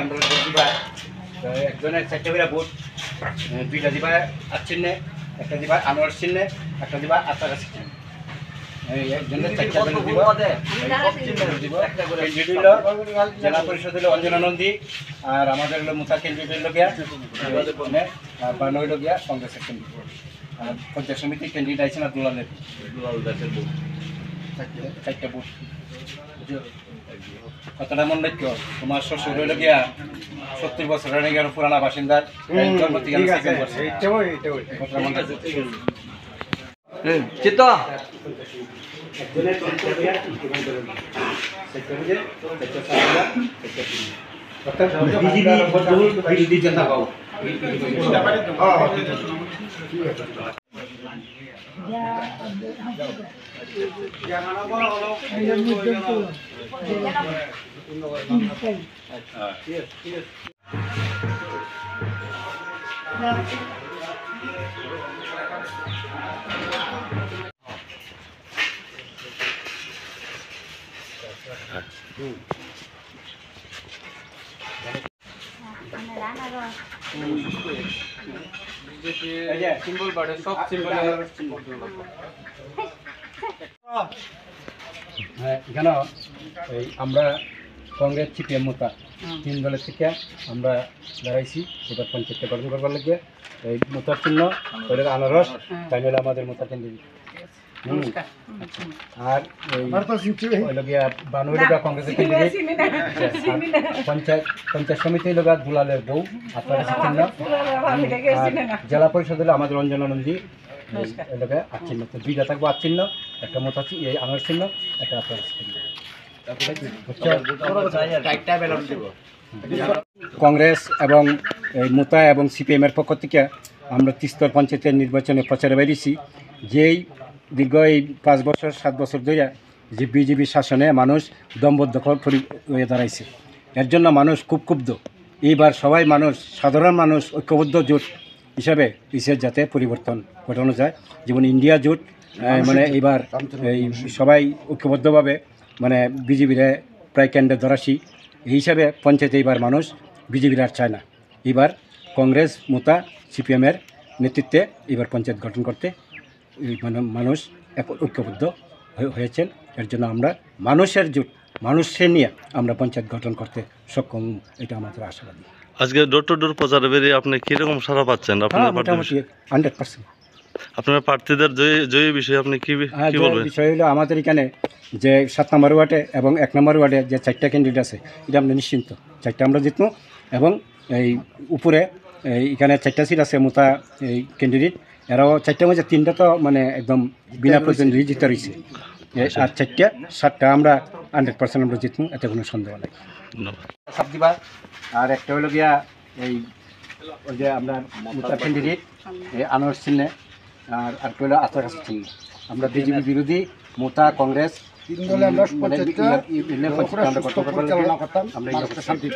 আমরা দিবা একজনের 4টা করে ভোট, 2টা দিবা চিহ্নে, একটা দিবা আনোয়ার চিহ্নে, একটা দিবা আতারা চিহ্নে। একজনের 4টা করে দিব। জেলা পরিষদ হলো অঞ্জনা নন্দী, আর আমাদের হলো মুতা কেন্দ্রীয় হলো গিয়া আর 52 হলো গিয়া কংগ্রেসের কেন্দ্রীয়। আর পঞ্চায়েত সমিতি কেন্দ্রীয় আইসেন আর দুলাল দাসের ভোট, 4টা ভোট। কতটা মন রাখো, তোমার শ্বশুর হইল গিয়া 70 বছর হয়ে গেল, পুরানা বাসিন্দার জন্ম থেকে বিরোধী জনতা পাও সিম্বল বাড়ে, সব সিম্বল এখানে আমরা কংগ্রেস সিপিএম মোতা 3 দলের থেকে আমরা দাঁড়াইছি। এবার পঞ্চায়েতটা গঠন করবার লাগবে। এই মোতার চিহ্ন আনারস, তাই নিলে আমাদের মোতা কেন্দ্রিক। আর কংগ্রেসের পঞ্চায়েত সমিতি লোক দুলালের বউ, আপনার চিহ্ন। জেলা পরিষদ হলো আমাদের অঞ্জনা নন্দী এলাকায় চিহ্ন। 2টা থাকবো চিহ্ন, একটা মোতা আনার চিহ্ন, একটা আপনার চিহ্ন। কংগ্রেস এবং মোতা এবং সিপিএমের পক্ষ থেকে আমরা 3 স্তর পঞ্চায়েতের নির্বাচনে প্রচারে বেরিয়েছি। যেই দীর্ঘ এই 5 বছর 7 বছর ধরে যে বিজেপি শাসনে মানুষ দখল হয়ে দাঁড়াইছে, এর জন্য মানুষ খুব ক্ষুব্ধ। এইবার সবাই মানুষ, সাধারণ মানুষ ঐক্যবদ্ধ জোট হিসাবে ইসের যাতে পরিবর্তন ঘটানো যায়, যেমন ইন্ডিয়া জোট, মানে এইবার এই সবাই ঐক্যবদ্ধভাবে মানে বিজেপিরা প্রায় কেন্দ্রে ধরাসি। এই হিসাবে পঞ্চায়েতে এইবার মানুষ বিজেপির আর চায় না। এবার কংগ্রেস মোতা সিপিএমের নেতৃত্বে এবার পঞ্চায়েত গঠন করতে মানুষ ঐক্যবদ্ধ হয়েছেন। এর জন্য আমরা মানুষের জোট, মানুষকে নিয়ে আমরা পঞ্চায়েত গঠন করতে সক্ষম, এটা আমাদের আশাবাদী। আজকে ডোর টু ডোর প্রচারে বেরিয়ে আপনি কীরকম সাড়া পাচ্ছেন? মোটামুটি 100%। আপনার প্রার্থীদের জয়ী বিষয়ে আপনি কি বলবেন? বিষয় হলো আমাদের এখানে যে 7 নম্বর ওয়ার্ডে এবং 1 নম্বর ওয়ার্ডে যে 4টা ক্যান্ডিডেট আছে, এটা আমরা নিশ্চিন্ত 4টা আমরা জিতবো। এবং এই উপরে এখানে 4টা সিট আছে মোতা এই ক্যান্ডিডেট, এরাও 4টার মধ্যে 3টা তো মানে একদম বিনা প্রতিদ্বন্দ্বী জিতে রয়েছে। আর 7টা আমরা 100% আমরা জিতবো, এতে কোনো সন্দেহ নাই। সব দিবা। আর একটা হলো গিয়া এই ওই যে আপনার মোতা ক্যান্ডিডেট আনোয়ার চিহ্নে, আর একটা হলো আতার চিহ্ন। আমরা বিজেপি বিরোধী মোতা কংগ্রেস 3 দলে আমরা শান্তি